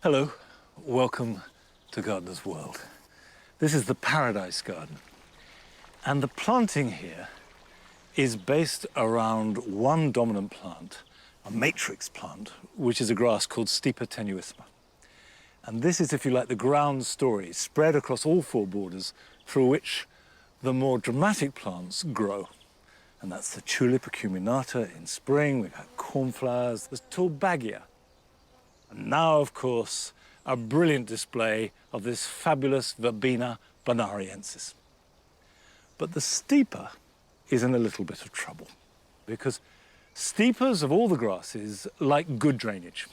Hello, welcome to Gardener's World. This is the Paradise Garden. And the planting here is based around one dominant plant, a matrix plant, which is a grass called Stipa tenuissima. And this is, if you like, the ground story spread across all four borders through which the more dramatic plants grow. And that's the tulip acuminata in spring, we've had cornflowers, there's Tulbaghia. And now, of course, a brilliant display of this fabulous Verbena bonariensis. But the Stipa is in a little bit of trouble because Stipas of all the grasses like good drainage.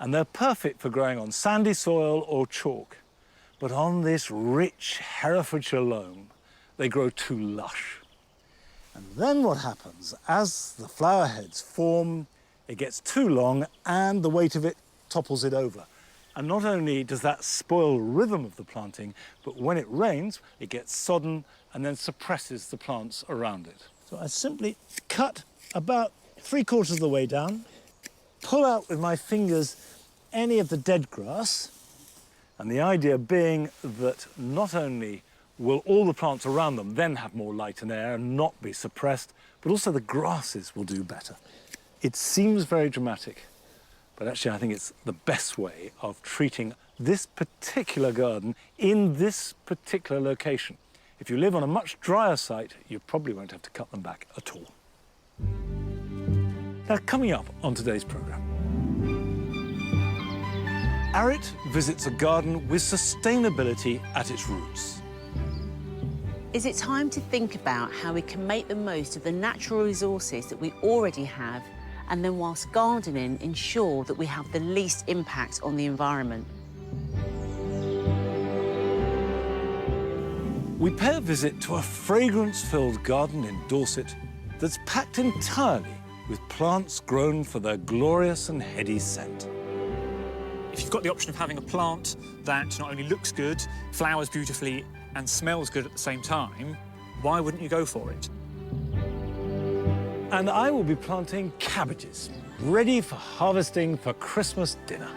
And they're perfect for growing on sandy soil or chalk. But on this rich Herefordshire loam, they grow too lush. And then what happens, as the flower heads form, it gets too long and the weight of it topples it over. And not only does that spoil the rhythm of the planting, but when it rains, it gets sodden and then suppresses the plants around it. So I simply cut about 3/4 of the way down, pull out with my fingers any of the dead grass, and the idea being that not only will all the plants around them then have more light and air and not be suppressed, but also the grasses will do better. It seems very dramatic, but actually I think it's the best way of treating this particular garden in this particular location. If you live on a much drier site, you probably won't have to cut them back at all. Now, coming up on today's programme, Arit visits a garden with sustainability at its roots. Is it time to think about how we can make the most of the natural resources that we already have, and then whilst gardening, ensure that we have the least impact on the environment? We pay a visit to a fragrance-filled garden in Dorset that's packed entirely with plants grown for their glorious and heady scent. If you've got the option of having a plant that not only looks good, flowers beautifully, and smells good at the same time, why wouldn't you go for it? And I will be planting cabbages, ready for harvesting for Christmas dinner.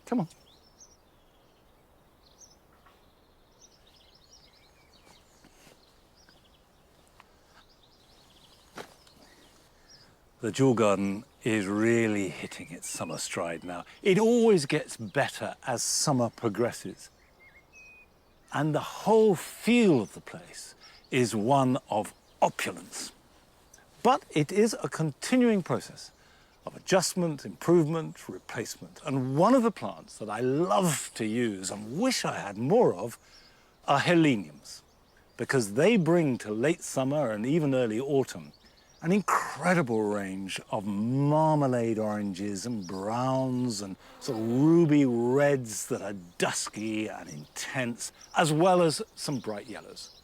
Come on. The Jewel Garden is really hitting its summer stride now. It always gets better as summer progresses. And the whole feel of the place is one of opulence. But it is a continuing process of adjustment, improvement, replacement. And one of the plants that I love to use and wish I had more of are heleniums, because they bring to late summer and even early autumn an incredible range of marmalade oranges and browns and sort of ruby reds that are dusky and intense, as well as some bright yellows.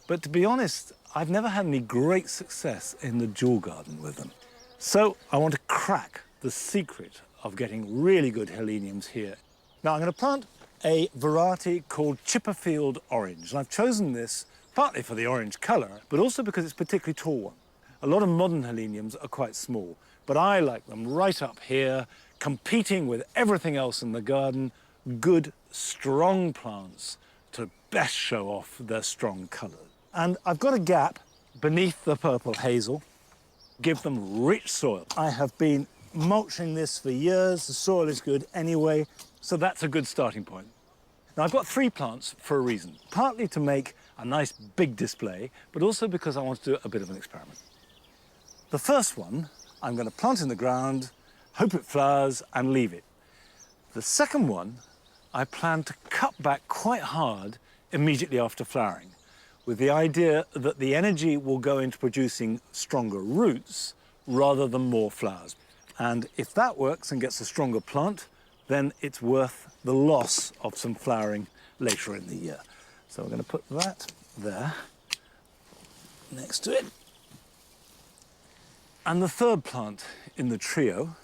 But to be honest, I've never had any great success in the Jewel Garden with them. So I want to crack the secret of getting really good heleniums here. Now I'm going to plant a variety called Chipperfield Orange. And I've chosen this partly for the orange colour, but also because it's a particularly tall one. A lot of modern heleniums are quite small, but I like them right up here, competing with everything else in the garden, good, strong plants to best show off their strong colours. And I've got a gap beneath the purple hazel, give them rich soil. I have been mulching this for years, the soil is good anyway, so that's a good starting point. Now, I've got 3 plants for a reason, partly to make a nice big display, but also because I want to do a bit of an experiment. The first one, I'm going to plant in the ground, hope it flowers, and leave it. The second one, I plan to cut back quite hard immediately after flowering, with the idea that the energy will go into producing stronger roots rather than more flowers. And if that works and gets a stronger plant, then it's worth the loss of some flowering later in the year. So we're going to put that there, next to it. And the third plant in the trio,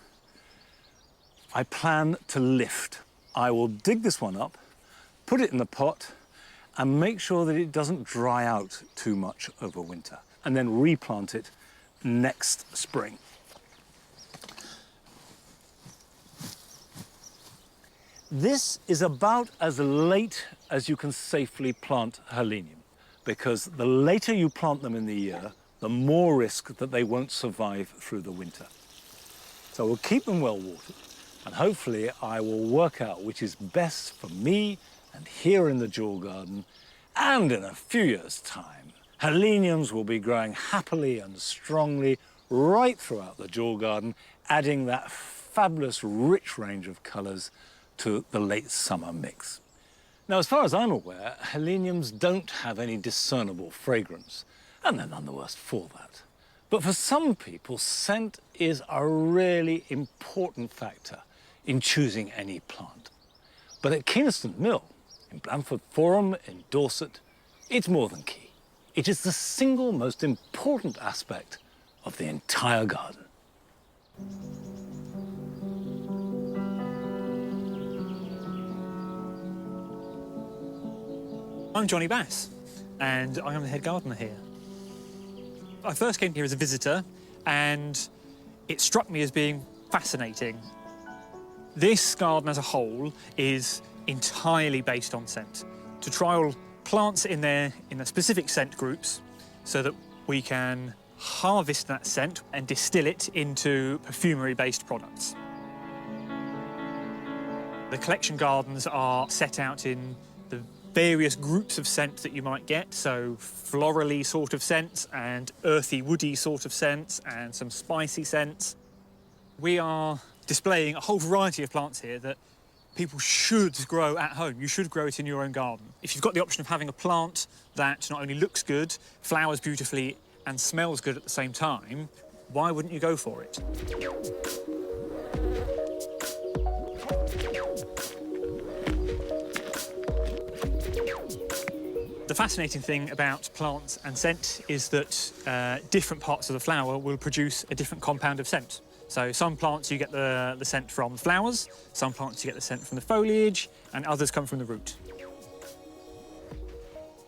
I plan to lift. I will dig this one up put it in the pot and make sure that it doesn't dry out too much over winter, and then replant it next spring. This is about as late as you can safely plant Helenium, because the later you plant them in the year, the more risk that they won't survive through the winter. So we'll keep them well watered, and hopefully I will work out which is best for me and here in the Jewel Garden, and in a few years' time, Heleniums will be growing happily and strongly right throughout the Jewel Garden, adding that fabulous rich range of colours to the late summer mix. Now, as far as I'm aware, Heleniums don't have any discernible fragrance, and they're none the worse for that. But for some people, scent is a really important factor in choosing any plant. But at Kynaston Mill, in Blandford Forum, in Dorset, it's more than key. It is the single most important aspect of the entire garden. I'm Johnny Bass, and I am the head gardener here. I first came here as a visitor, and it struck me as being fascinating. This garden as a whole is entirely based on scent. To trial plants in their specific scent groups so that we can harvest that scent and distill it into perfumery-based products. The collection gardens are set out in the various groups of scent that you might get, so florally sort of scents and earthy, woody sort of scents and some spicy scents. We are displaying a whole variety of plants here that people should grow at home. You should grow it in your own garden. If you've got the option of having a plant that not only looks good, flowers beautifully and smells good at the same time, why wouldn't you go for it? The fascinating thing about plants and scent is that different parts of the flower will produce a different compound of scent. So some plants you get the scent from flowers, some plants you get the scent from the foliage, and others come from the root.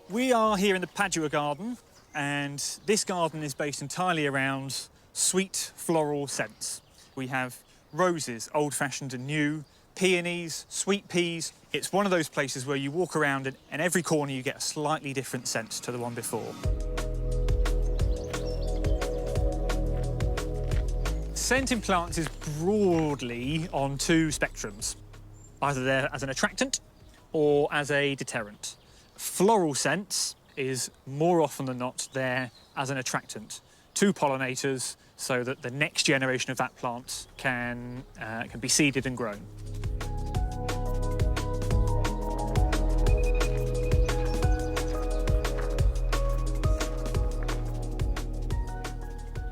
We are here in the Padua garden, and this garden is based entirely around sweet floral scents. We have roses, old-fashioned and new, peonies, sweet peas. It's one of those places where you walk around and every corner you get a slightly different scent to the one before. Scent in plants is broadly on two spectrums. Either they're as an attractant or as a deterrent. Floral scents is more often than not there as an attractant to pollinators so that the next generation of that plant can be seeded and grown.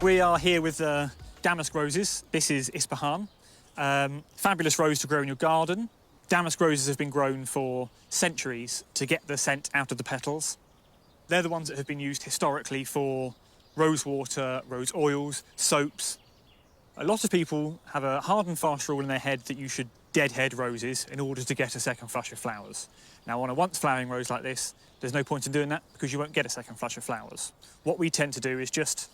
We are here with damask roses. This is Ispahan. Fabulous rose to grow in your garden. Damask roses have been grown for centuries to get the scent out of the petals. They're the ones that have been used historically for rose water, rose oils, soaps. A lot of people have a hard and fast rule in their head that you should deadhead roses in order to get a second flush of flowers. Now, on a once flowering rose like this, there's no point in doing that because you won't get a second flush of flowers. What we tend to do is just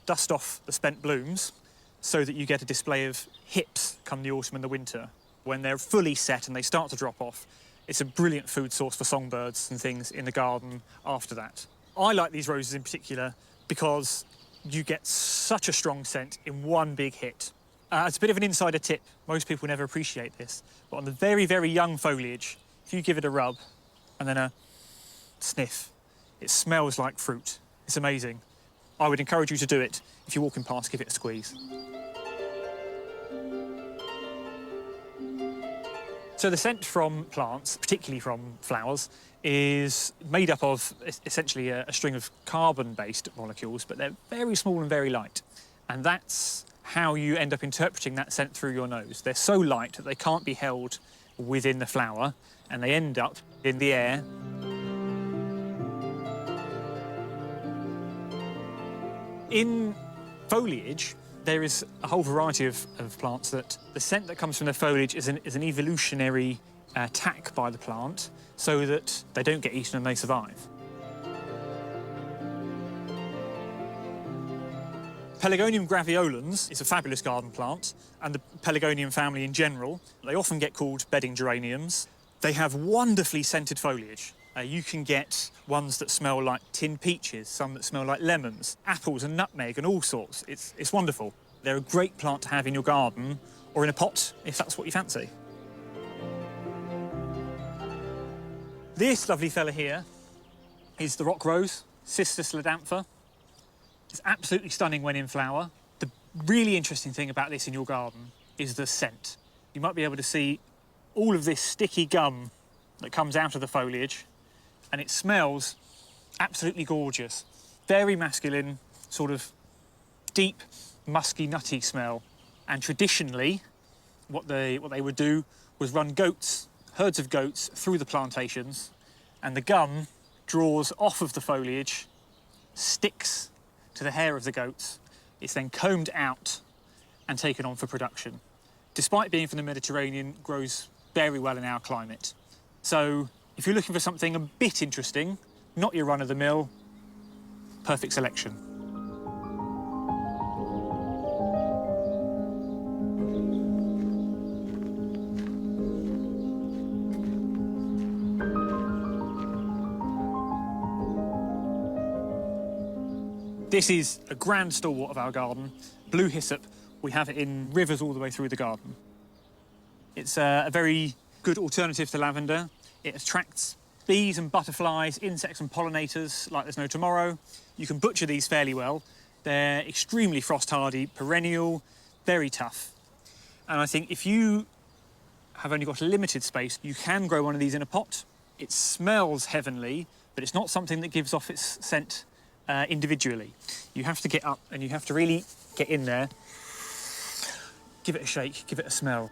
dust off the spent blooms so that you get a display of hips come the autumn and the winter. When they're fully set and they start to drop off, it's a brilliant food source for songbirds and things in the garden after that. I like these roses in particular because you get such a strong scent in one big hit. It's a bit of an insider tip. Most people never appreciate this. But on the very, very young foliage, if you give it a rub and then a sniff, it smells like fruit. It's amazing. I would encourage you to do it. If you're walking past, give it a squeeze. So the scent from plants, particularly from flowers, is made up of essentially a string of carbon-based molecules, but they're very small and very light. And that's how you end up interpreting that scent through your nose. They're so light that they can't be held within the flower, and they end up in the air. In foliage, there is a whole variety of plants that the scent that comes from the foliage is an evolutionary attack by the plant so that they don't get eaten and they survive. Pelargonium graveolens is a fabulous garden plant, and the Pelargonium family in general. They often get called bedding geraniums. They have wonderfully scented foliage. You can get ones that smell like tin peaches, some that smell like lemons, apples and nutmeg and all sorts. It's wonderful. They're a great plant to have in your garden or in a pot, if that's what you fancy. This lovely fella here is the rock rose, Cistus ledantha. It's absolutely stunning when in flower. The really interesting thing about this in your garden is the scent. You might be able to see all of this sticky gum that comes out of the foliage, and it smells absolutely gorgeous. Very masculine, sort of deep, musky, nutty smell. And traditionally, what they would do was run goats, herds of goats, through the plantations, and the gum draws off of the foliage, sticks to the hair of the goats. It's then combed out and taken on for production. Despite being from the Mediterranean, grows very well in our climate. So if you're looking for something a bit interesting, not your run-of-the-mill, perfect selection. This is a grand stalwart of our garden, blue hyssop. We have it in rivers all the way through the garden. It's a very good alternative to lavender. It attracts bees and butterflies, insects and pollinators like there's no tomorrow. You can butcher these fairly well. They're extremely frost-hardy, perennial, very tough. And I think if you have only got a limited space, you can grow one of these in a pot. It smells heavenly, but it's not something that gives off its scent individually. You have to get up and you have to really get in there, give it a shake, give it a smell.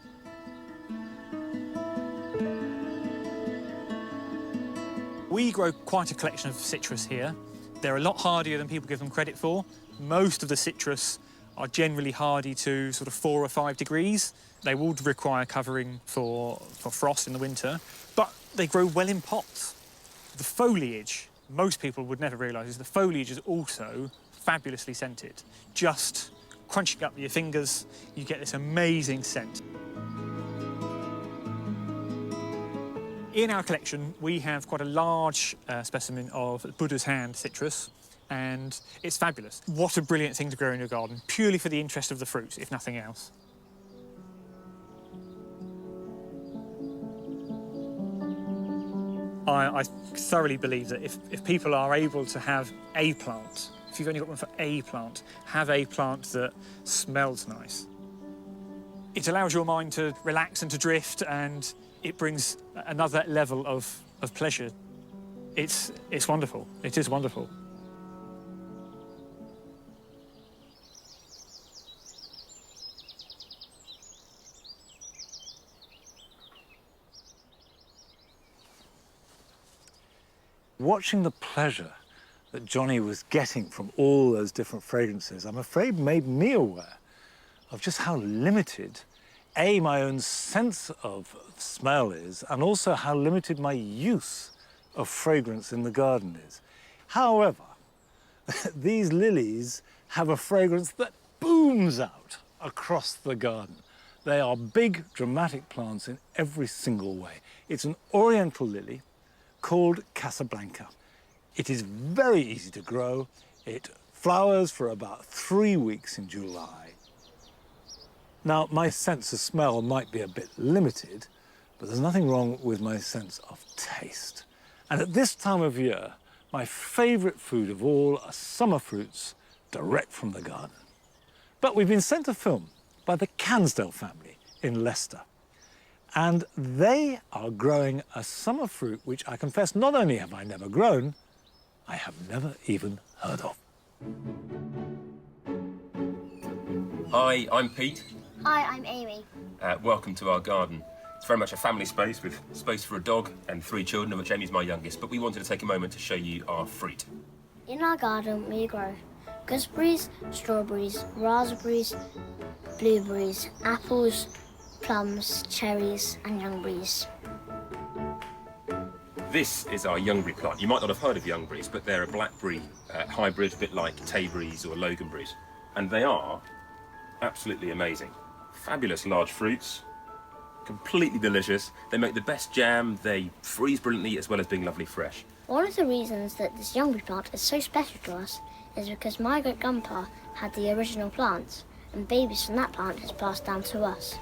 We grow quite a collection of citrus here. They're a lot hardier than people give them credit for. Most of the citrus are generally hardy to sort of 4 or 5 degrees. They would require covering for frost in the winter, but they grow well in pots. The foliage, most people would never realise, is the foliage is also fabulously scented. Just crunching up your fingers, you get this amazing scent. In our collection, we have quite a large specimen of Buddha's hand citrus, and it's fabulous. What a brilliant thing to grow in your garden, purely for the interest of the fruit, if nothing else. I thoroughly believe that if people are able to have a plant, if you've only got one for a plant, have a plant that smells nice. It allows your mind to relax and to drift, and it brings another level of pleasure. It's wonderful. It is wonderful. Watching the pleasure that Johnny was getting from all those different fragrances, I'm afraid made me aware of just how limited, A, my own sense of smell is, and also how limited my use of fragrance in the garden is. However, these lilies have a fragrance that booms out across the garden. They are big, dramatic plants in every single way. It's an oriental lily called Casablanca. It is very easy to grow. It flowers for about 3 weeks in July. Now, my sense of smell might be a bit limited, but there's nothing wrong with my sense of taste. And at this time of year, my favourite food of all are summer fruits direct from the garden. But we've been sent a film by the Cansdale family in Leicester. And they are growing a summer fruit which I confess not only have I never grown, I have never even heard of. Hi, I'm Pete. Hi, I'm Amy. Welcome to our garden. It's very much a family space with space for a dog and 3 children, of which Amy's my youngest, but we wanted to take a moment to show you our fruit. In our garden, we grow gooseberries, strawberries, raspberries, blueberries, apples, plums, cherries, and youngberries. This is our youngberry plant. You might not have heard of youngberries, but they're a blackberry hybrid, a bit like Tayberries or Loganberries. And they are absolutely amazing. Fabulous large fruits, completely delicious. They make the best jam, they freeze brilliantly, as well as being lovely fresh. One of the reasons that this youngberry plant is so special to us is because my great-grandpa had the original plants, and babies from that plant has passed down to us.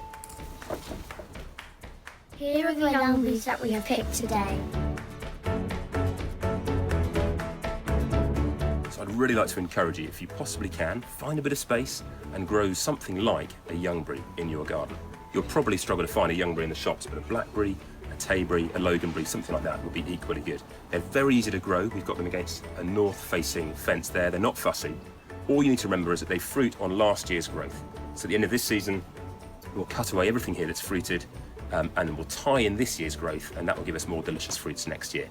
Here are the youngberries that we have picked today. So I'd really like to encourage you, if you possibly can, find a bit of space and grow something like a youngberry in your garden. You'll probably struggle to find a youngberry in the shops, but a blackberry, a Tayberry, a Loganberry, something like that would be equally good. They're very easy to grow. We've got them against a north-facing fence there. They're not fussy. All you need to remember is that they fruit on last year's growth. So at the end of this season, we'll cut away everything here that's fruited, and we'll tie in this year's growth, and that will give us more delicious fruits next year.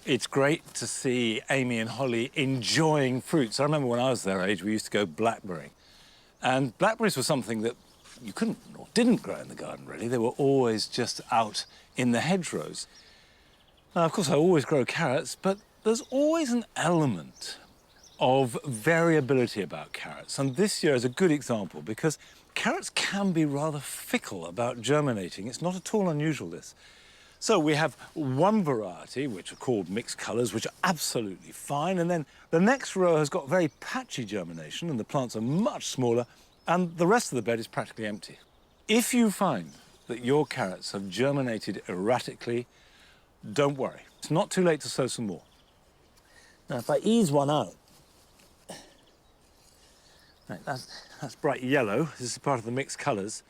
It's great to see Amy and Holly enjoying fruits. I remember when I was their age, we used to go blackberrying. And blackberries were something that you couldn't or didn't grow in the garden, really. They were always just out in the hedgerows. Now, of course, I always grow carrots, but there's always an element of variability about carrots. And this year is a good example because carrots can be rather fickle about germinating. It's not at all unusual, this. So we have one variety, which are called mixed colours, which are absolutely fine. And then the next row has got very patchy germination, and the plants are much smaller, and the rest of the bed is practically empty. If you find that your carrots have germinated erratically, don't worry. It's not too late to sow some more. Now, if I ease one out, right, that's bright yellow. This is part of the mixed colours.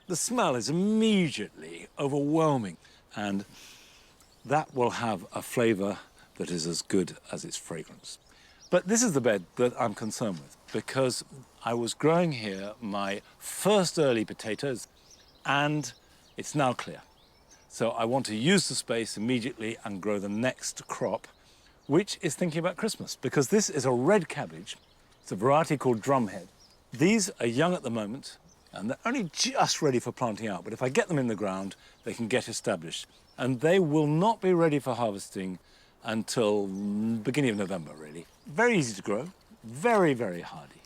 The smell is immediately overwhelming. And that will have a flavour that is as good as its fragrance. But this is the bed that I'm concerned with, because I was growing here my first early potatoes, and it's now clear. So I want to use the space immediately and grow the next crop, which is thinking about Christmas, because this is a red cabbage. It's a variety called drumhead. These are young at the moment, and they're only just ready for planting out, but if I get them in the ground, they can get established. And they will not be ready for harvesting until beginning of November, really. Very easy to grow, very, very hardy.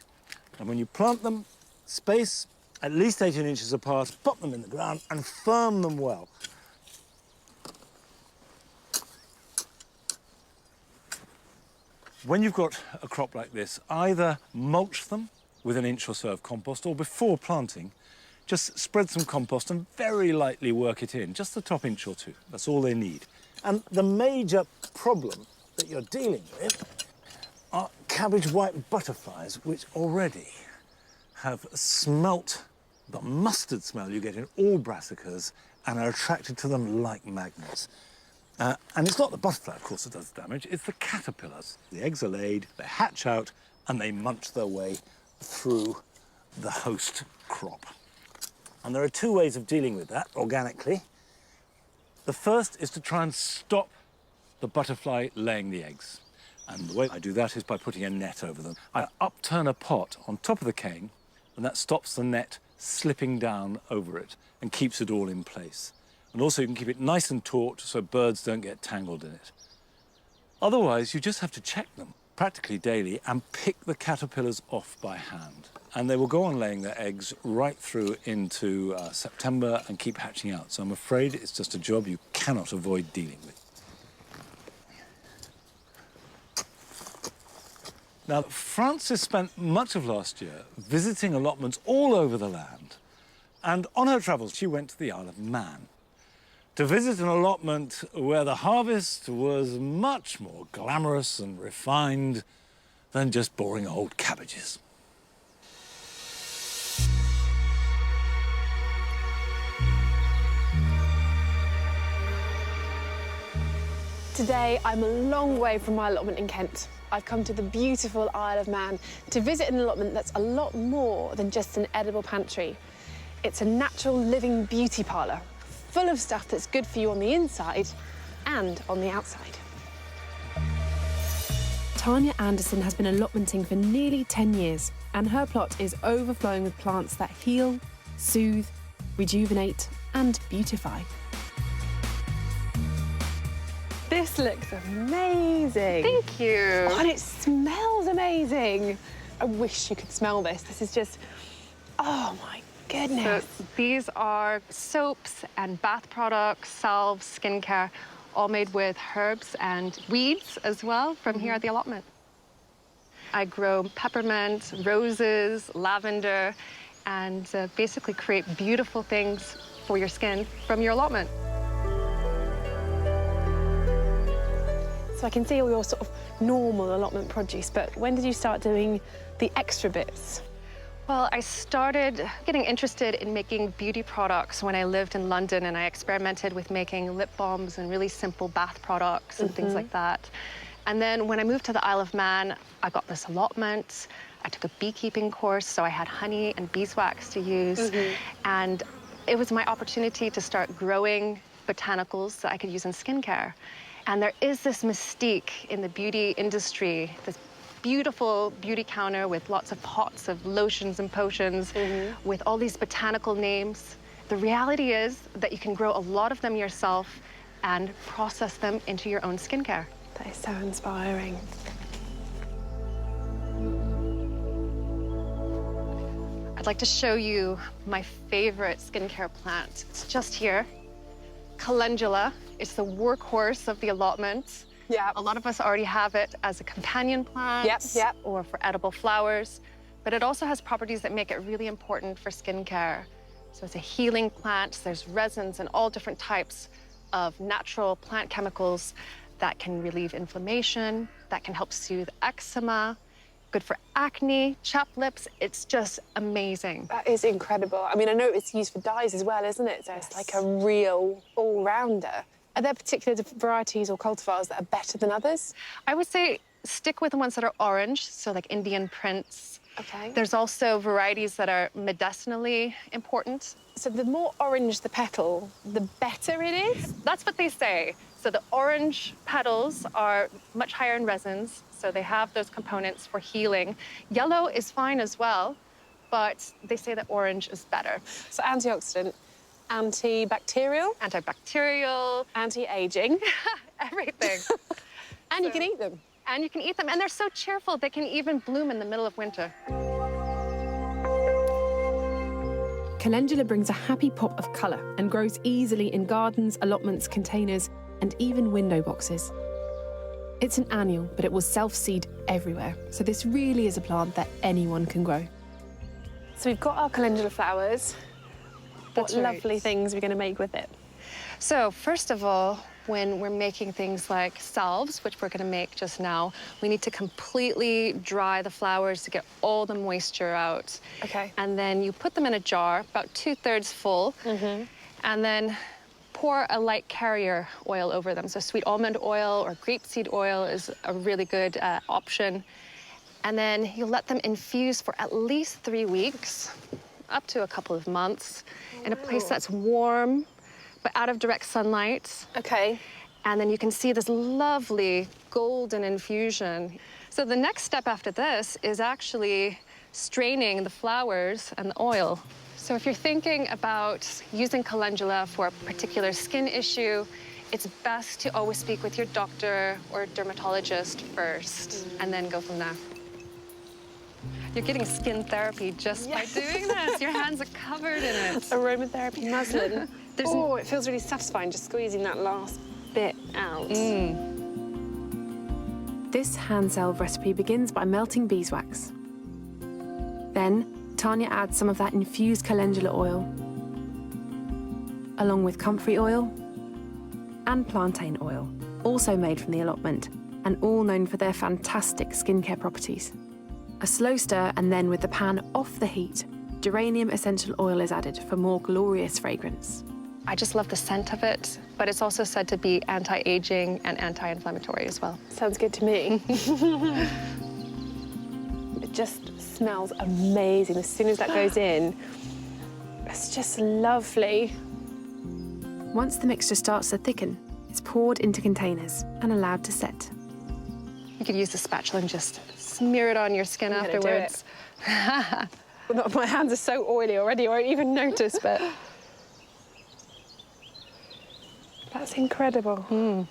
And when you plant them, space at least 18 inches apart, pop them in the ground and firm them well. When you've got a crop like this, either mulch them with an inch or so of compost, or before planting, just spread some compost and very lightly work it in, just the top inch or two. That's all they need. And the major problem that you're dealing with are cabbage white butterflies, which already have smelt the mustard smell you get in all brassicas and are attracted to them like magnets. And it's not the butterfly, of course, that does the damage, it's the caterpillars. The eggs are laid, they hatch out, and they munch their way through the host crop. And there are two ways of dealing with that organically. The first is to try and stop the butterfly laying the eggs. And the way I do that is by putting a net over them. I upturn a pot on top of the cane, and that stops the net slipping down over it and keeps it all in place. And also you can keep it nice and taut so birds don't get tangled in it. Otherwise, you just have to check them practically daily and pick the caterpillars off by hand. And they will go on laying their eggs right through into September and keep hatching out. So I'm afraid it's just a job you cannot avoid dealing with. Now, Frances spent much of last year visiting allotments all over the land. And on her travels, she went to the Isle of Man to visit an allotment where the harvest was much more glamorous and refined than just boring old cabbages. Today, I'm a long way from my allotment in Kent. I've come to the beautiful Isle of Man to visit an allotment that's a lot more than just an edible pantry. It's a natural living beauty parlour, full of stuff that's good for you on the inside and on the outside. Tanya Anderson has been allotmenting for nearly 10 years, and her plot is overflowing with plants that heal, soothe, rejuvenate, and beautify. This looks amazing. Thank you. Oh, and it smells amazing. I wish you could smell this. This is just, oh my goodness. So these are soaps and bath products, salves, skincare, all made with herbs and weeds as well from here at the allotment. I grow peppermint, roses, lavender, and basically create beautiful things for your skin from your allotment. So I can see all your sort of normal allotment produce, but when did you start doing the extra bits? Well, I started getting interested in making beauty products when I lived in London, and I experimented with making lip balms and really simple bath products and things like that. And then when I moved to the Isle of Man, I got this allotment. I took a beekeeping course, so I had honey and beeswax to use. And it was my opportunity to start growing botanicals that I could use in skincare. And there is this mystique in the beauty industry, this beautiful beauty counter with lots of pots of lotions and potions with all these botanical names. The reality is that you can grow a lot of them yourself and process them into your own skincare. That is so inspiring. I'd like to show you my favorite skincare plant. It's just here. Calendula. It's the workhorse of the allotment. Yeah. A lot of us already have it as a companion plant or for edible flowers, but it also has properties that make it really important for skincare. So it's a healing plant. There's resins and all different types of natural plant chemicals that can relieve inflammation, that can help soothe eczema, good for acne, chapped lips. It's just amazing. That is incredible. I mean, I know it's used for dyes as well, isn't it? So it's like a real all-rounder. Are there particular varieties or cultivars that are better than others? I would say stick with the ones that are orange, so like Indian Prince. Okay. There's also varieties that are medicinally important. So the more orange the petal, the better it is? That's what they say. So the orange petals are much higher in resins, so they have those components for healing. Yellow is fine as well, but they say that orange is better. So antioxidant, antibacterial, Antibacterial, anti-aging, everything. and you can eat them. And you can eat them, and they're so cheerful, they can even bloom in the middle of winter. Calendula brings a happy pop of colour and grows easily in gardens, allotments, containers, and even window boxes. It's an annual, but it will self-seed everywhere, so this really is a plant that anyone can grow. So we've got our calendula flowers. What lovely things we're going to make with it. So first of all, when we're making things like salves, which we're going to make just now, we need to completely dry the flowers to get all the moisture out. Okay. And then you put them in a jar, about 2/3 full, and then pour a light carrier oil over them. So sweet almond oil or grapeseed oil is a really good option. And then you let them infuse for at least 3 weeks, up to a couple of months, in a place that's warm, but out of direct sunlight. Okay. And then you can see this lovely golden infusion. So the next step after this is actually straining the flowers and the oil. So if you're thinking about using calendula for a particular skin issue, it's best to always speak with your doctor or dermatologist first, and then go from there. You're getting skin therapy just by doing this. Your hands are covered in it. Aromatherapy muslin. Oh, it feels really satisfying just squeezing that last bit out. This hand salve recipe begins by melting beeswax. Then, Tanya adds some of that infused calendula oil, along with comfrey oil and plantain oil, also made from the allotment, and all known for their fantastic skincare properties. A slow stir, and then with the pan off the heat, geranium essential oil is added for more glorious fragrance. I just love the scent of it, but it's also said to be anti-aging and anti-inflammatory as well. Sounds good to me. It just smells amazing. As soon as that goes in, it's just lovely. Once the mixture starts to thicken, it's poured into containers and allowed to set. You could use the spatula and just smear it on your skin I'm gonna do afterwards. Well, my hands are so oily already, I won't even notice, but... That's incredible.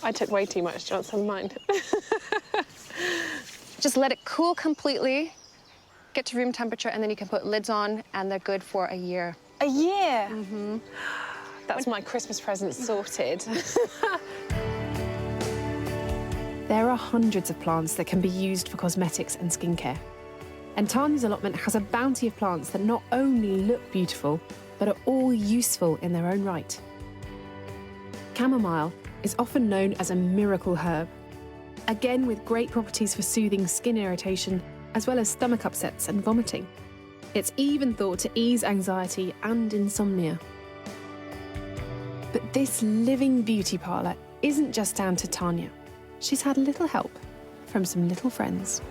I took way too much. Do you want some of mine? Just let it cool completely, get to room temperature, and then you can put lids on, and they're good for a year. A year? That's my Christmas present sorted. There are hundreds of plants that can be used for cosmetics and skincare. And Tanya's allotment has a bounty of plants that not only look beautiful, but are all useful in their own right. Chamomile is often known as a miracle herb, again with great properties for soothing skin irritation, as well as stomach upsets and vomiting. It's even thought to ease anxiety and insomnia. But this living beauty parlour isn't just down to Tanya. She's had a little help from some little friends.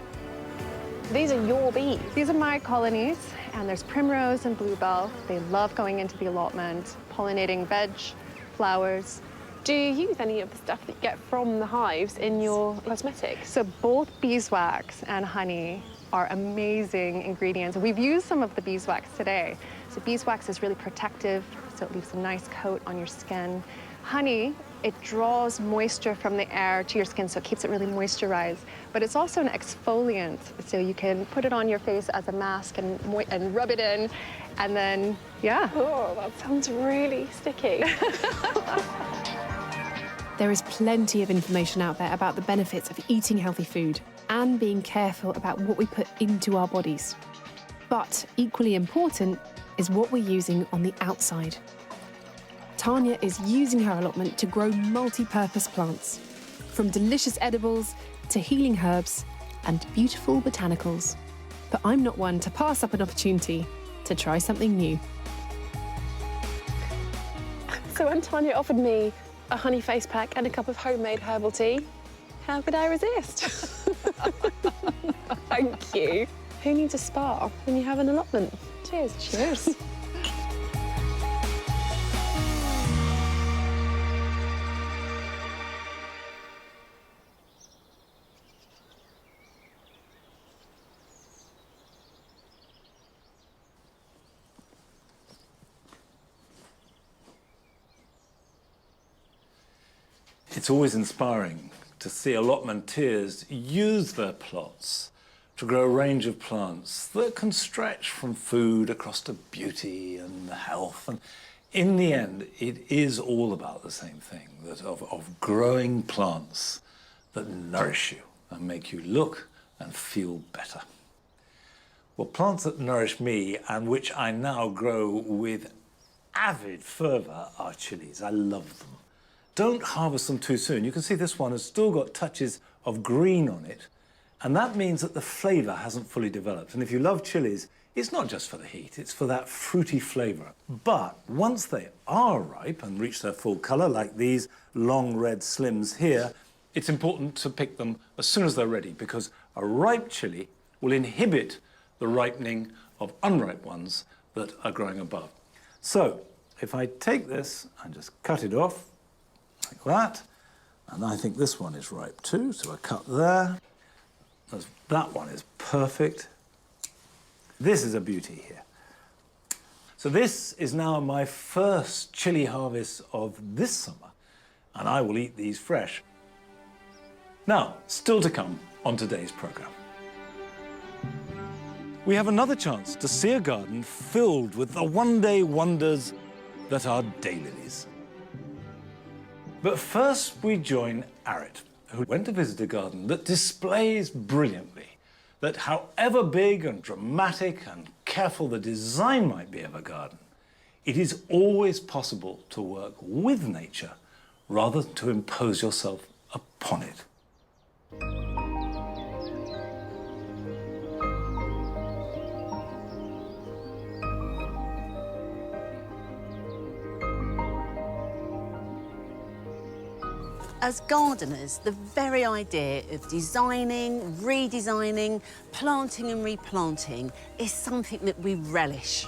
These are your bees. These are my colonies, and there's primrose and bluebell. They love going into the allotment, pollinating veg, flowers. Do you use any of the stuff that you get from the hives in your cosmetics? So both beeswax and honey are amazing ingredients. We've used some of the beeswax today. So beeswax is really protective, so it leaves a nice coat on your skin. Honey, it draws moisture from the air to your skin, so it keeps it really moisturized. But it's also an exfoliant, so you can put it on your face as a mask and rub it in, and then, yeah. Oh, that sounds really sticky. There is plenty of information out there about the benefits of eating healthy food and being careful about what we put into our bodies. But equally important is what we're using on the outside. Tanya is using her allotment to grow multi-purpose plants, from delicious edibles to healing herbs and beautiful botanicals. But I'm not one to pass up an opportunity to try something new. So when Tanya offered me a honey face pack and a cup of homemade herbal tea, how could I resist? Thank you. Who needs a spa when you have an allotment? Cheers. Cheers. It's always inspiring to see allotmenteers use their plots to grow a range of plants that can stretch from food across to beauty and health. And in the end, it is all about the same thing, that of growing plants that nourish you and make you look and feel better. Well, plants that nourish me and which I now grow with avid fervour are chilies. I love them. Don't harvest them too soon. You can see this one has still got touches of green on it, and that means that the flavour hasn't fully developed. And if you love chilies, it's not just for the heat, it's for that fruity flavour. But once they are ripe and reach their full colour, like these long red slims here, it's important to pick them as soon as they're ready, because a ripe chili will inhibit the ripening of unripe ones that are growing above. So if I take this and just cut it off, like that, and I think this one is ripe too, so I cut there. That one is perfect. This is a beauty here. So this is now my first chili harvest of this summer, and I will eat these fresh. Now, still to come on today's programme. We have another chance to see a garden filled with the one-day wonders that are daylilies. But first we join Arit, who went to visit a garden that displays brilliantly that however big and dramatic and careful the design might be of a garden, it is always possible to work with nature rather than to impose yourself upon it. As gardeners, the very idea of designing, redesigning, planting and replanting is something that we relish.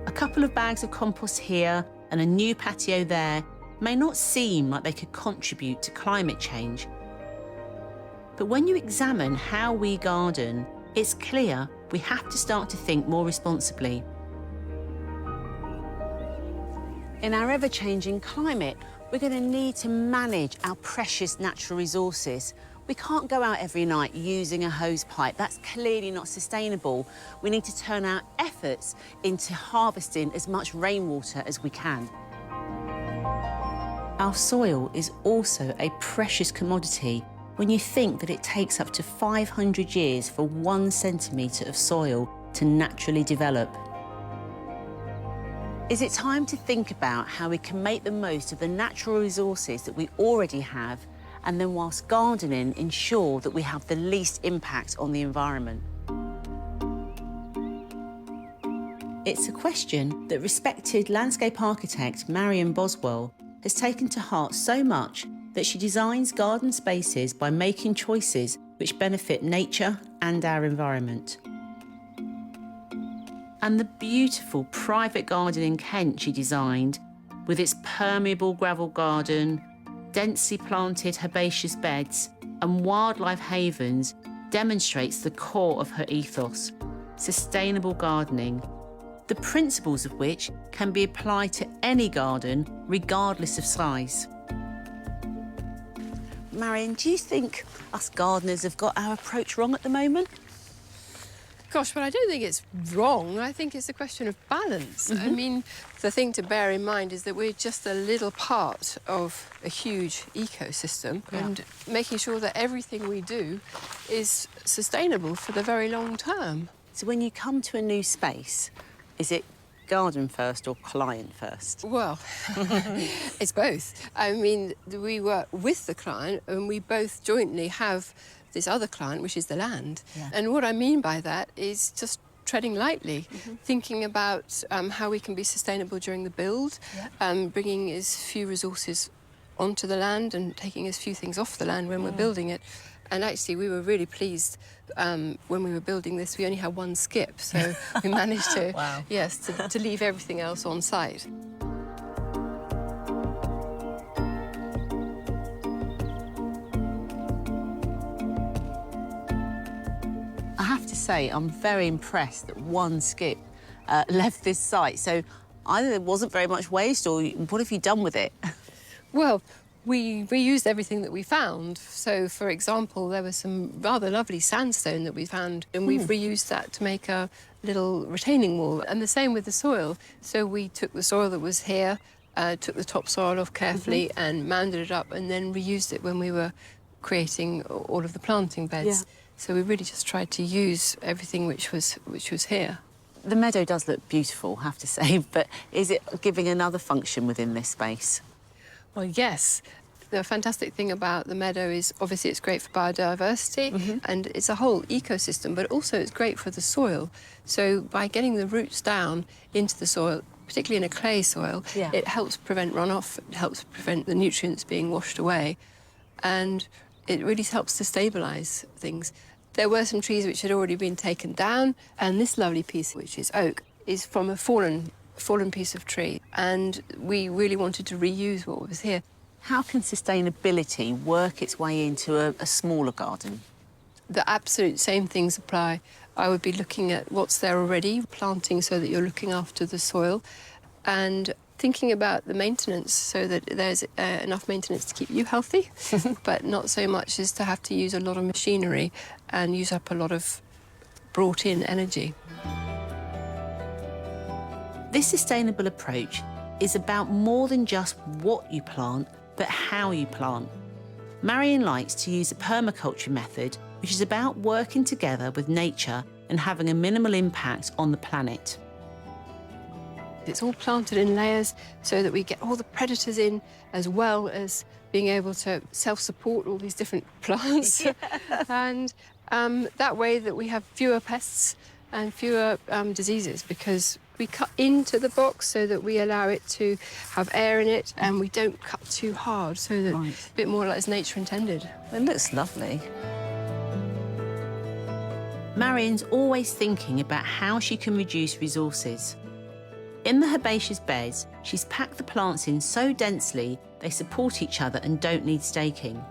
A couple of bags of compost here and a new patio there may not seem like they could contribute to climate change. But when you examine how we garden, it's clear we have to start to think more responsibly. In our ever-changing climate, we're going to need to manage our precious natural resources. We can't go out every night using a hose pipe. That's clearly not sustainable. We need to turn our efforts into harvesting as much rainwater as we can. Our soil is also a precious commodity when you think that it takes up to 500 years for 1 centimetre of soil to naturally develop. Is it time to think about how we can make the most of the natural resources that we already have, and then whilst gardening, ensure that we have the least impact on the environment? It's a question that respected landscape architect Marion Boswell has taken to heart so much that she designs garden spaces by making choices which benefit nature and our environment. And the beautiful private garden in Kent she designed, with its permeable gravel garden, densely planted herbaceous beds and wildlife havens, demonstrates the core of her ethos, sustainable gardening, the principles of which can be applied to any garden, regardless of size. Marion, do you think us gardeners have got our approach wrong at the moment? Gosh, well, I don't think it's wrong. I think it's a question of balance. I mean, the thing to bear in mind is that we're just a little part of a huge ecosystem, and making sure that everything we do is sustainable for the very long term. So when you come to a new space, is it garden first or client first? Well, it's both. I mean, we work with the client and we both jointly have this other client, which is the land. And what I mean by that is just treading lightly, thinking about how we can be sustainable during the build, bringing as few resources onto the land and taking as few things off the land when we're building it. And actually, we were really pleased when we were building this. We only had 1 skip, so we managed to, to leave everything else on site. I have to say, I'm very impressed that 1 skip left this site. So either there wasn't very much waste, or what have you done with it? Well, we reused everything that we found. So, for example, there was some rather lovely sandstone that we found, and we've reused that to make a little retaining wall. And the same with the soil. So we took the soil that was here, took the topsoil off carefully and mounded it up, and then reused it when we were creating all of the planting beds. So we really just tried to use everything which was here. The meadow does look beautiful, I have to say, but is it giving another function within this space? Well, yes. The fantastic thing about the meadow is obviously it's great for biodiversity and it's a whole ecosystem, but also it's great for the soil. So by getting the roots down into the soil, particularly in a clay soil, it helps prevent runoff, it helps prevent the nutrients being washed away, and it really helps to stabilise things. There were some trees which had already been taken down, and this lovely piece, which is oak, is from a fallen piece of tree, and we really wanted to reuse what was here. How can sustainability work its way into a smaller garden? The absolute same things apply. I would be looking at what's there already, planting so that you're looking after the soil, and thinking about the maintenance so that there's enough maintenance to keep you healthy, but not so much as to have to use a lot of machinery and use up a lot of brought-in energy. This sustainable approach is about more than just what you plant, but how you plant. Marion likes to use a permaculture method, which is about working together with nature and having a minimal impact on the planet. It's all planted in layers so that we get all the predators in, as well as being able to self-support all these different plants. And that way that we have fewer pests and fewer diseases, because we cut into the box so that we allow it to have air in it, and we don't cut too hard, so that it's a bit more like as nature intended. It looks lovely. Marion's always thinking about how she can reduce resources. In the herbaceous beds, she's packed the plants in so densely They support each other and don't need staking.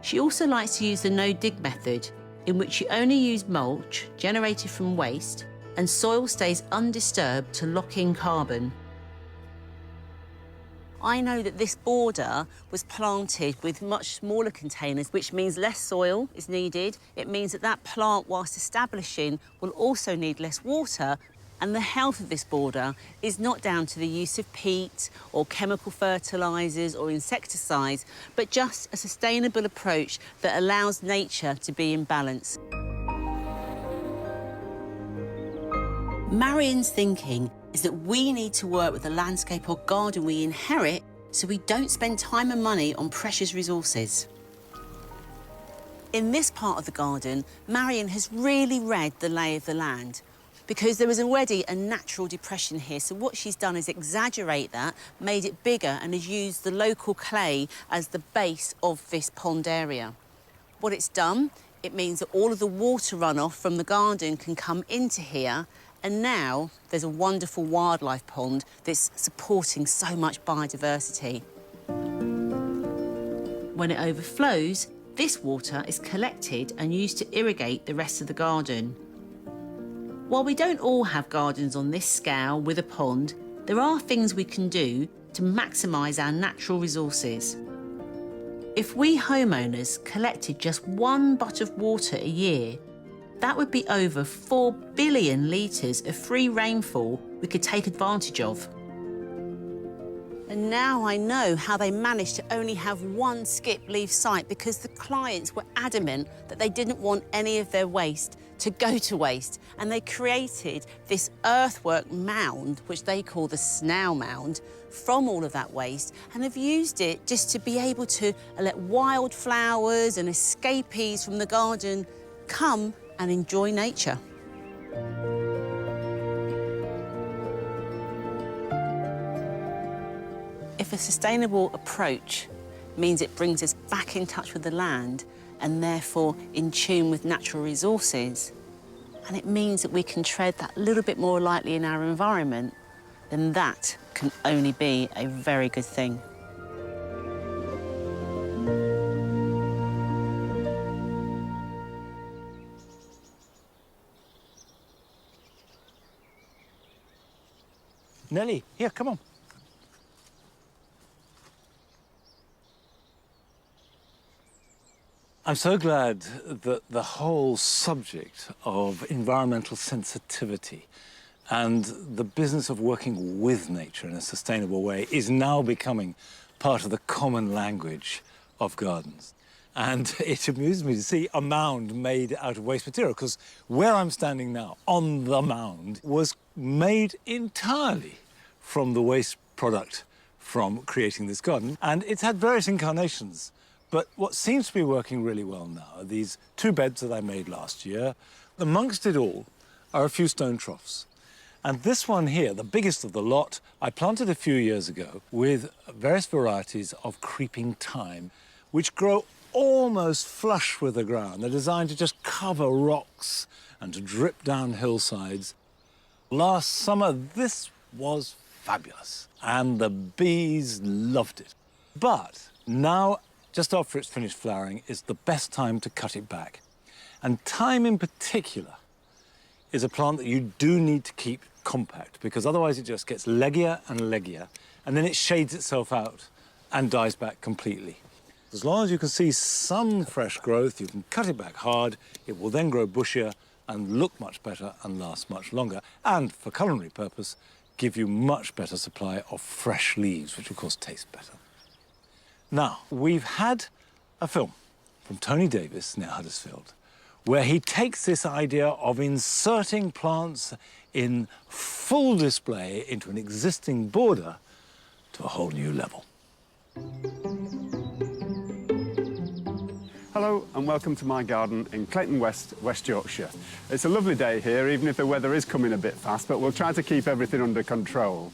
She also likes to use the no-dig method, in which you only use mulch generated from waste and soil stays undisturbed to lock in carbon. I know that this border was planted with much smaller containers, which means less soil is needed. It means that that plant, whilst establishing, will also need less water. And the health of this border is not down to the use of peat or chemical fertilisers or insecticides, but just a sustainable approach that allows nature to be in balance. Marion's thinking is that we need to work with the landscape or garden we inherit so we don't spend time and money on precious resources. In this part of the garden, Marion has really read the lay of the land, because there was already a natural depression here. So what she's done is exaggerate that, made it bigger, and has used the local clay as the base of this pond area. What it's done, it means that all of the water runoff from the garden can come into here, and now there's a wonderful wildlife pond that's supporting so much biodiversity. When it overflows, this water is collected and used to irrigate the rest of the garden. While we don't all have gardens on this scale with a pond, there are things we can do to maximise our natural resources. If we homeowners collected just 1 butt of water a year, that would be over 4 billion litres of free rainfall we could take advantage of. And now I know how they managed to only have 1 skip leave site, because the clients were adamant that they didn't want any of their waste to go to waste, and they created this earthwork mound, which they call the Snow Mound, from all of that waste, and have used it just to be able to let wildflowers and escapees from the garden come and enjoy nature. If a sustainable approach means it brings us back in touch with the land and therefore in tune with natural resources, and it means that we can tread that little bit more lightly in our environment, then that can only be a very good thing. Nellie, here, come on. I'm so glad that the whole subject of environmental sensitivity and the business of working with nature in a sustainable way is now becoming part of the common language of gardens. And it amused me to see a mound made out of waste material, because where I'm standing now, on the mound, was made entirely from the waste product from creating this garden. And it's had various incarnations. But what seems to be working really well now are these 2 beds that I made last year. Amongst it all are a few stone troughs. And this one here, the biggest of the lot, I planted a few years ago with various varieties of creeping thyme, which grow almost flush with the ground. They're designed to just cover rocks and to drip down hillsides. Last summer, this was fabulous, and the bees loved it. But now, just after it's finished flowering, is the best time to cut it back. And thyme in particular is a plant that you do need to keep compact, because otherwise it just gets leggier and leggier, and then it shades itself out and dies back completely. As long as you can see some fresh growth, you can cut it back hard, it will then grow bushier and look much better and last much longer. And for culinary purpose, give you much better supply of fresh leaves, which of course taste better. Now, we've had a film from Tony Davis near Huddersfield, where he takes this idea of inserting plants in full display into an existing border to a whole new level. Hello and welcome to my garden in Clayton West, West Yorkshire. It's a lovely day here, even if the weather is coming a bit fast, but we'll try to keep everything under control.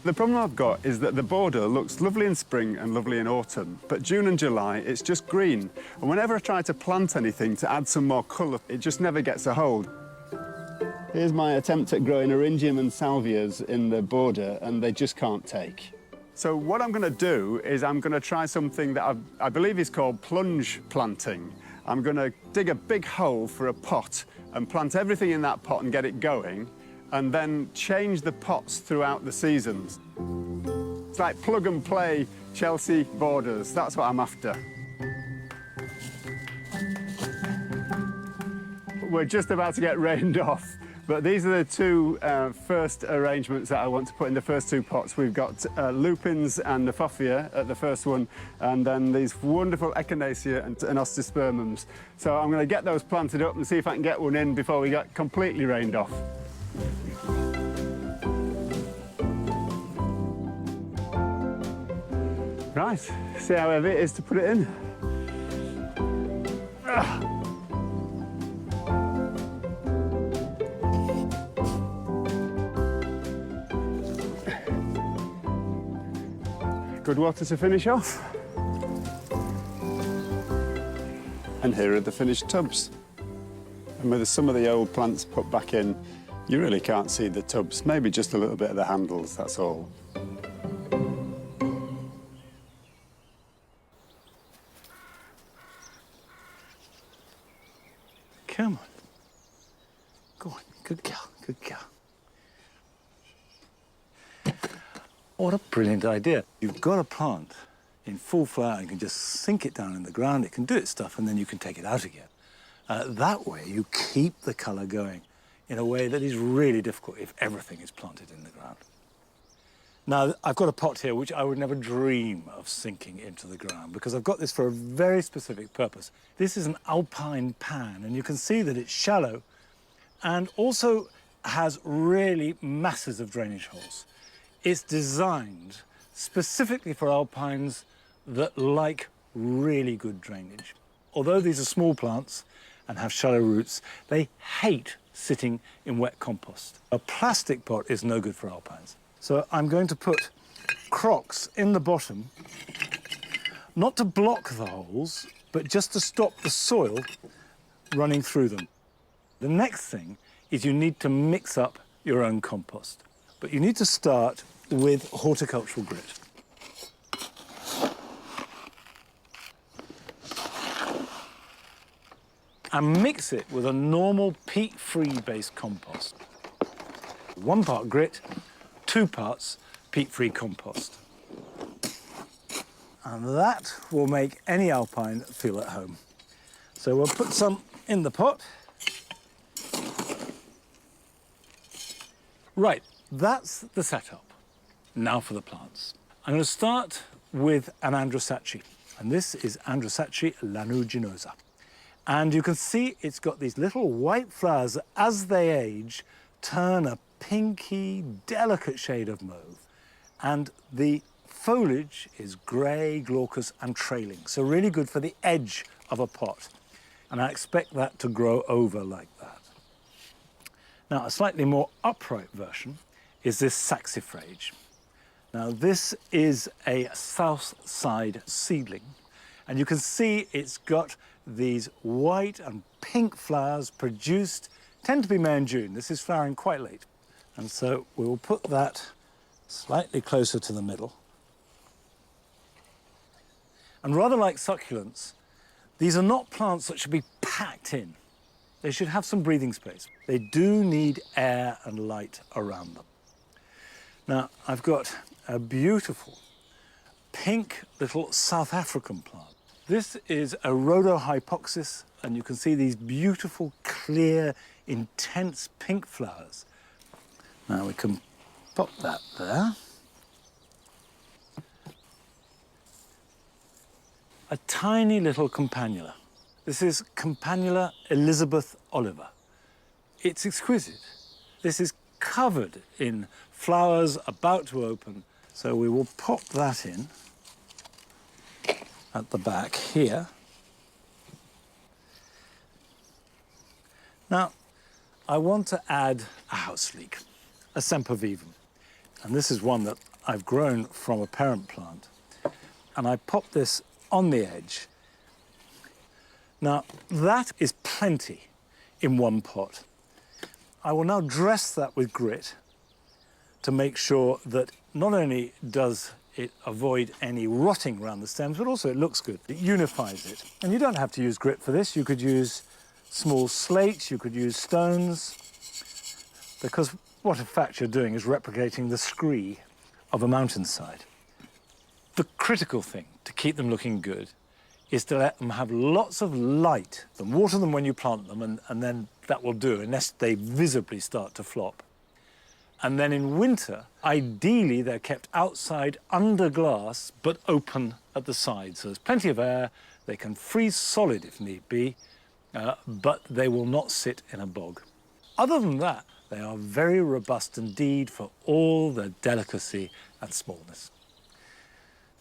The problem I've got is that the border looks lovely in spring and lovely in autumn, but June and July, it's just green. And whenever I try to plant anything to add some more colour, it just never gets a hold. Here's my attempt at growing Eryngium and Salvias in the border, and they just can't take. So what I'm going to do is I'm going to try something that I believe is called plunge planting. I'm going to dig a big hole for a pot and plant everything in that pot and get it going, and then change the pots throughout the seasons. It's like plug and play Chelsea borders. That's what I'm after. We're just about to get rained off, but these are the two first arrangements that I want to put in the first two pots. We've got lupins and Nephofia at the first one, and then these wonderful Echinacea and Ostispermums. So I'm going to get those planted up and see if I can get one in before we get completely rained off. Right, see how heavy it is to put it in. Good water to finish off. And here are the finished tubs. And with some of the old plants put back in, you really can't see the tubs, maybe just a little bit of the handles, that's all. Come on. Go on. Good girl. Good girl. What a brilliant idea. You've got a plant in full flower, you can just sink it down in the ground, it can do its stuff, and then you can take it out again. That way, you keep the colour going in a way that is really difficult if everything is planted in the ground. Now, I've got a pot here which I would never dream of sinking into the ground because I've got this for a very specific purpose. This is an alpine pan, and you can see that it's shallow and also has really masses of drainage holes. It's designed specifically for alpines that like really good drainage. Although these are small plants and have shallow roots, they hate sitting in wet compost. A plastic pot is no good for alpines. So I'm going to put crocks in the bottom, not to block the holes, but just to stop the soil running through them. The next thing is you need to mix up your own compost. But you need to start with horticultural grit. And mix it with a normal peat-free based compost. 1 part grit, 2 parts peat-free compost. And that will make any alpine feel at home. So we'll put some in the pot. Right, that's the setup. Now for the plants. I'm going to start with an Androsace, and this is Androsace lanuginosa. And you can see it's got these little white flowers that, as they age, turn a pinky, delicate shade of mauve. And the foliage is grey, glaucous and trailing, so really good for the edge of a pot. And I expect that to grow over like that. Now, a slightly more upright version is this saxifrage. Now, this is a south side seedling, and you can see it's got these white and pink flowers produced, tend to be May and June. This is flowering quite late. And so we will put that slightly closer to the middle. And rather like succulents, these are not plants that should be packed in. They should have some breathing space. They do need air and light around them. Now, I've got a beautiful pink little South African plant. This is a Rhodohypoxis, and you can see these beautiful, clear, intense pink flowers. Now we can pop that there. A tiny little campanula. This is Campanula Elizabeth Oliver. It's exquisite. This is covered in flowers about to open, so we will pop that in at the back here. Now, I want to add a house leek, a Sempervivum. And this is one that I've grown from a parent plant. And I pop this on the edge. Now, that is plenty in 1 pot. I will now dress that with grit to make sure that not only does it avoid any rotting around the stems, but also it looks good. It unifies it. And you don't have to use grit for this. You could use small slates, you could use stones, because what in fact you're doing is replicating the scree of a mountainside. The critical thing to keep them looking good is to let them have lots of light. And water them when you plant them, and then that will do, unless they visibly start to flop. And then in winter, ideally, they're kept outside under glass, but open at the sides. So there's plenty of air. They can freeze solid if need be, but they will not sit in a bog. Other than that, they are very robust indeed for all their delicacy and smallness.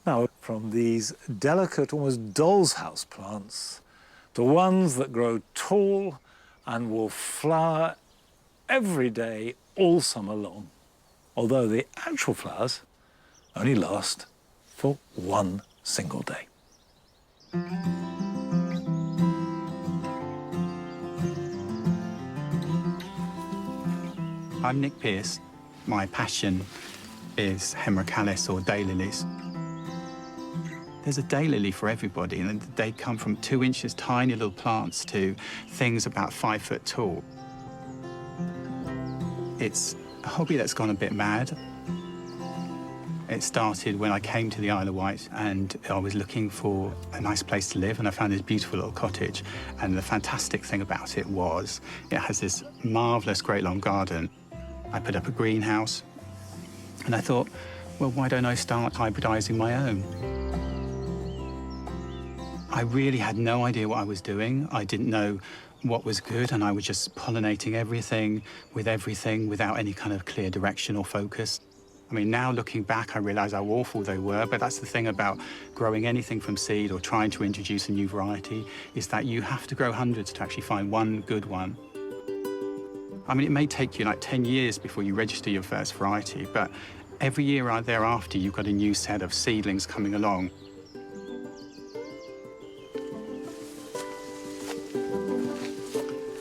Now, from these delicate, almost doll's house plants, to ones that grow tall and will flower every day, all summer long, although the actual flowers only last for one single day. I'm Nick Pearce. My passion is Hemerocallis, or daylilies. There's a daylily for everybody, and they come from 2 inches, tiny little plants, to things about 5 foot tall. It's a hobby that's gone a bit mad. It started when I came to the Isle of Wight, and I was looking for a nice place to live, and I found this beautiful little cottage. And the fantastic thing about it was it has this marvellous great long garden. I put up a greenhouse, and I thought, well, why don't I start hybridising my own? I really had no idea what I was doing. I didn't know what was good, and I was just pollinating everything without any kind of clear direction or focus. I mean, now looking back, I realise how awful they were, but that's the thing about growing anything from seed or trying to introduce a new variety, is that you have to grow hundreds to actually find one good one. I mean, it may take you like 10 years before you register your first variety, but every year thereafter, you've got a new set of seedlings coming along.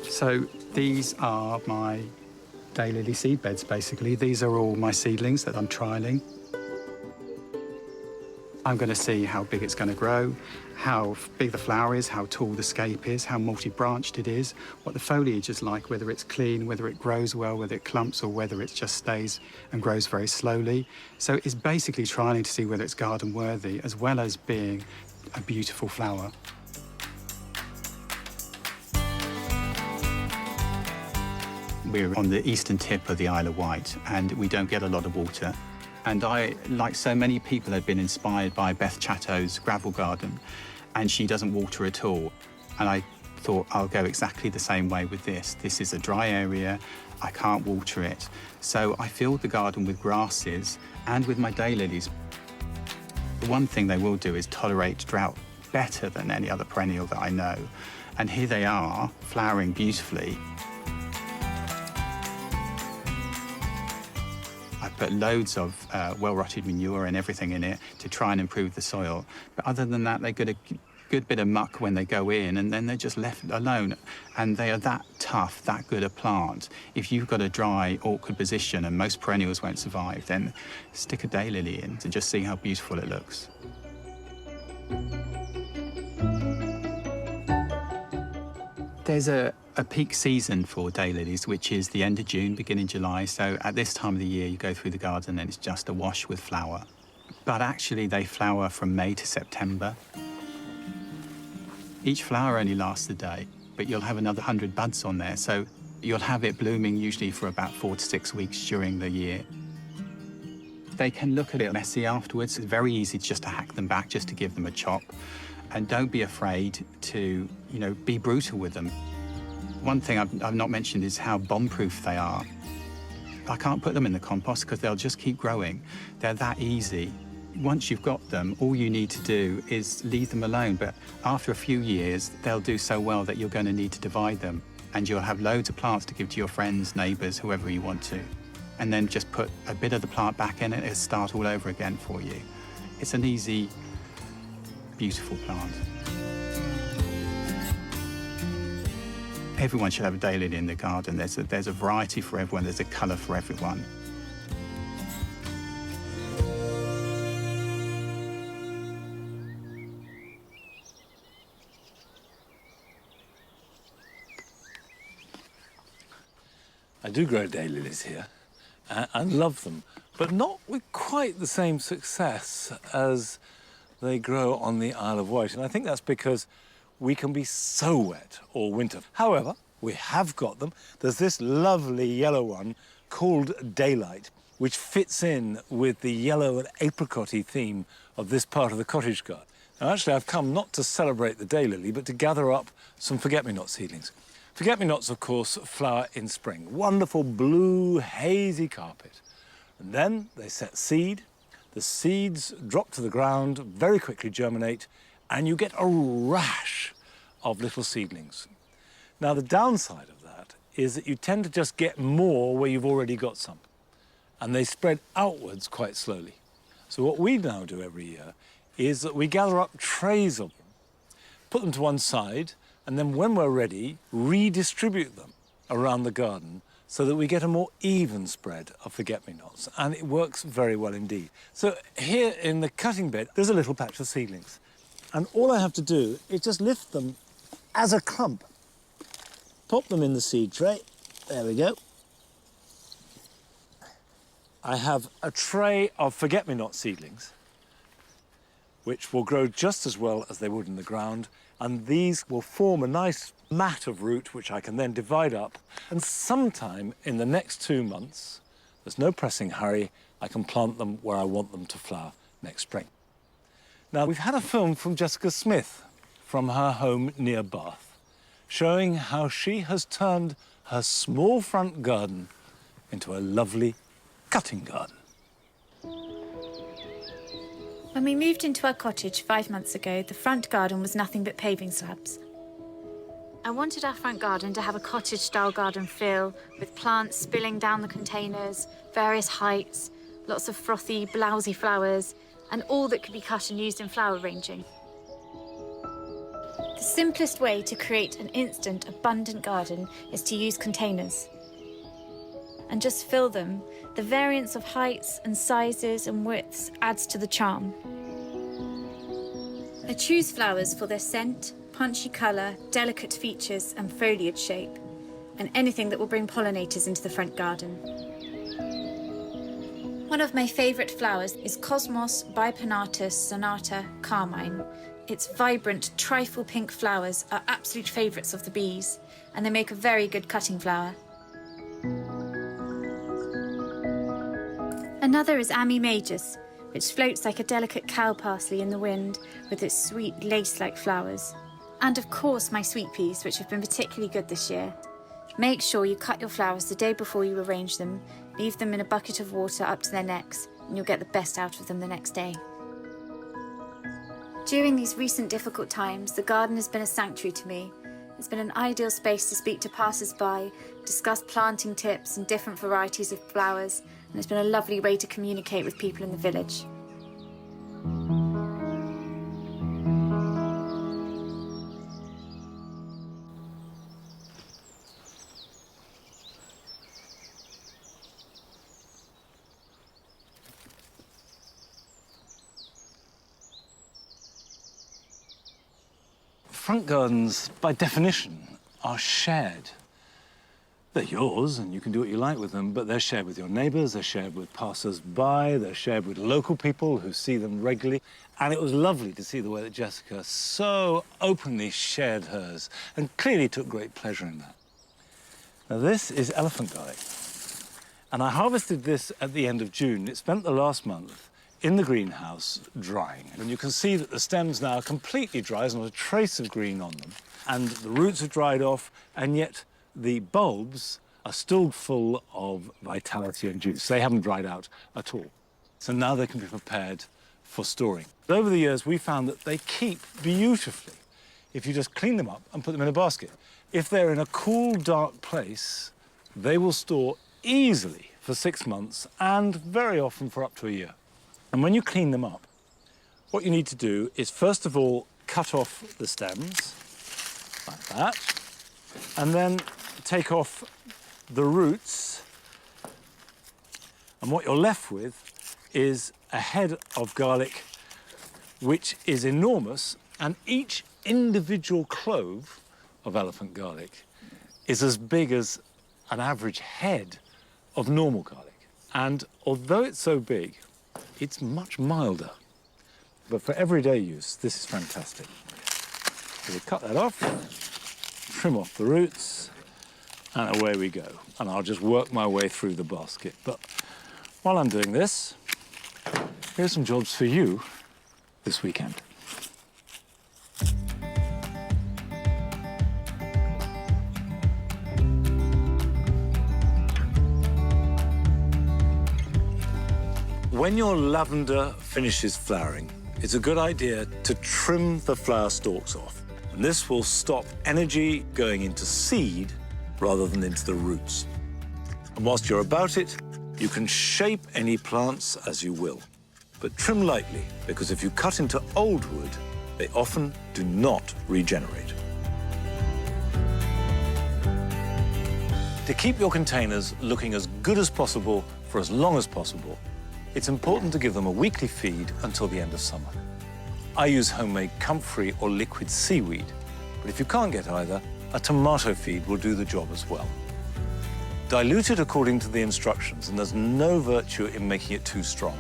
So these are my daylily seed beds, basically. These are all my seedlings that I'm trialling. I'm going to see how big it's going to grow, how big the flower is, how tall the scape is, how multi-branched it is, what the foliage is like, whether it's clean, whether it grows well, whether it clumps, or whether it just stays and grows very slowly. So it's basically trialling to see whether it's garden worthy, as well as being a beautiful flower. We're on the eastern tip of the Isle of Wight, and we don't get a lot of water. And I, like so many people, had been inspired by Beth Chatto's gravel garden, and she doesn't water at all. And I thought, I'll go exactly the same way with this. This is a dry area, I can't water it. So I filled the garden with grasses and with my daylilies. The one thing they will do is tolerate drought better than any other perennial that I know. And here they are, flowering beautifully. Put loads of well-rotted manure and everything in it to try and improve the soil. But other than that, they get a good bit of muck when they go in, and then they're just left alone. And they are that tough, that good a plant. If you've got a dry, awkward position and most perennials won't survive, then stick a daylily in to just see how beautiful it looks. There's a peak season for daylilies, which is the end of June, beginning July. So at this time of the year, you go through the garden and it's just awash with flower. But actually, they flower from May to September. Each flower only lasts a day, but you'll have another 100 buds on there. So you'll have it blooming usually for about 4 to 6 weeks during the year. They can look a bit messy afterwards. It's very easy just to hack them back, just to give them a chop. And don't be afraid to, be brutal with them. One thing I've not mentioned is how bomb-proof they are. I can't put them in the compost because they'll just keep growing. They're that easy. Once you've got them, all you need to do is leave them alone. But after a few years, they'll do so well that you're going to need to divide them. And you'll have loads of plants to give to your friends, neighbours, whoever you want to. And then just put a bit of the plant back in it, it'll start all over again for you. It's an easy, beautiful plant. Everyone should have a daylily in the garden. There's a variety for everyone. There's a colour for everyone. do grow daylilies here and love them, but not with quite the same success as they grow on the Isle of Wight. And I think that's because we can be so wet all winter. However, we have got them. There's this lovely yellow one called Daylight, which fits in with the yellow and apricot-y theme of this part of the cottage garden. Now, actually, I've come not to celebrate the daylily, but to gather up some forget-me-not seedlings. Forget-me-nots, of course, flower in spring. Wonderful blue, hazy carpet. And then they set seed. The seeds drop to the ground, very quickly germinate, and you get a rash of little seedlings. Now, the downside of that is that you tend to just get more where you've already got some, and they spread outwards quite slowly. So what we now do every year is that we gather up trays of them, put them to one side, and then when we're ready, redistribute them around the garden so that we get a more even spread of forget-me-nots, and it works very well indeed. So here in the cutting bed, there's a little patch of seedlings, and all I have to do is just lift them as a clump, pop them in the seed tray. There we go. I have a tray of forget-me-not seedlings, which will grow just as well as they would in the ground, and these will form a nice mat of root, which I can then divide up, and sometime in the next 2 months, there's no pressing hurry, I can plant them where I want them to flower next spring. Now, we've had a film from Jessica Smith from her home near Bath, showing how she has turned her small front garden into a lovely cutting garden. When we moved into our cottage 5 months ago, the front garden was nothing but paving slabs. I wanted our front garden to have a cottage-style garden feel, with plants spilling down the containers, various heights, lots of frothy, blousy flowers, and all that could be cut and used in flower arranging. The simplest way to create an instant, abundant garden is to use containers. And just fill them. The variance of heights and sizes and widths adds to the charm. I choose flowers for their scent, punchy colour, delicate features and foliage shape, and anything that will bring pollinators into the front garden. One of my favourite flowers is Cosmos bipinnatus sonata carmine. Its vibrant trifle pink flowers are absolute favourites of the bees, and they make a very good cutting flower. Another is Ammi majus, which floats like a delicate cow parsley in the wind with its sweet lace-like flowers. And of course my sweet peas, which have been particularly good this year. Make sure you cut your flowers the day before you arrange them, leave them in a bucket of water up to their necks, and you'll get the best out of them the next day. During these recent difficult times, the garden has been a sanctuary to me. It's been an ideal space to speak to passers-by, discuss planting tips and different varieties of flowers, and it's been a lovely way to communicate with people in the village. Front gardens, by definition, are shared. They're yours, and you can do what you like with them, but they're shared with your neighbours, they're shared with passers-by, they're shared with local people who see them regularly. And it was lovely to see the way that Jessica so openly shared hers and clearly took great pleasure in that. Now, this is elephant garlic, and I harvested this at the end of June. It spent the last month in the greenhouse drying. And you can see that the stems now are completely dry, there's not a trace of green on them, and the roots have dried off, and yet the bulbs are still full of vitality and juice. They haven't dried out at all. So now they can be prepared for storing. But over the years, we found that they keep beautifully if you just clean them up and put them in a basket. If they're in a cool, dark place, they will store easily for 6 months and very often for up to a year. And when you clean them up, what you need to do is, first of all, cut off the stems, like that, and then take off the roots. And what you're left with is a head of garlic, which is enormous, and each individual clove of elephant garlic is as big as an average head of normal garlic. And although it's so big, it's much milder. But for everyday use, this is fantastic. So we cut that off, trim off the roots, and away we go. And I'll just work my way through the basket. But while I'm doing this, here's some jobs for you this weekend. When your lavender finishes flowering, it's a good idea to trim the flower stalks off. And this will stop energy going into seed rather than into the roots. And whilst you're about it, you can shape any plants as you will. But trim lightly, because if you cut into old wood, they often do not regenerate. To keep your containers looking as good as possible for as long as possible, it's important to give them a weekly feed until the end of summer. I use homemade comfrey or liquid seaweed, but if you can't get either, a tomato feed will do the job as well. Dilute it according to the instructions, and there's no virtue in making it too strong.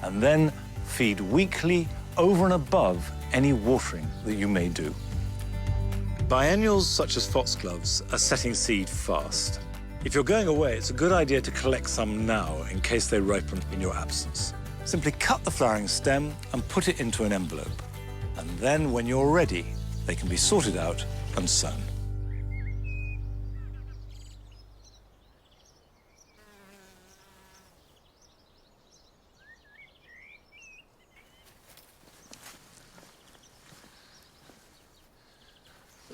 And then feed weekly over and above any watering that you may do. Biennials such as foxgloves are setting seed fast. If you're going away, it's a good idea to collect some now in case they ripen in your absence. Simply cut the flowering stem and put it into an envelope. And then when you're ready, they can be sorted out and sown.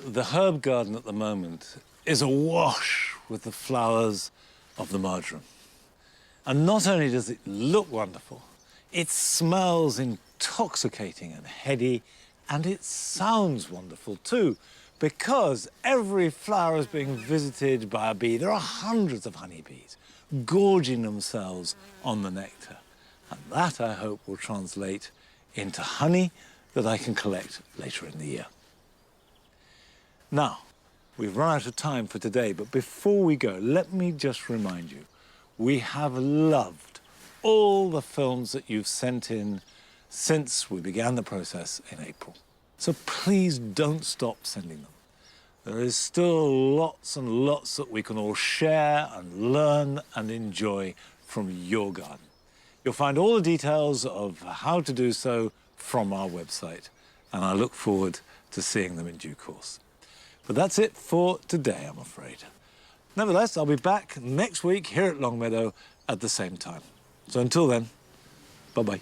The herb garden at the moment is awash with the flowers of the marjoram. And not only does it look wonderful, it smells intoxicating and heady, and it sounds wonderful too, because every flower is being visited by a bee. There are hundreds of honeybees gorging themselves on the nectar. And that, I hope, will translate into honey that I can collect later in the year. Now, we've run out of time for today, but before we go, let me just remind you, we have loved all the films that you've sent in since we began the process in April. So please don't stop sending them. There is still lots and lots that we can all share and learn and enjoy from your garden. You'll find all the details of how to do so from our website, and I look forward to seeing them in due course. But that's it for today, I'm afraid. Nevertheless, I'll be back next week here at Longmeadow at the same time. So until then, bye-bye.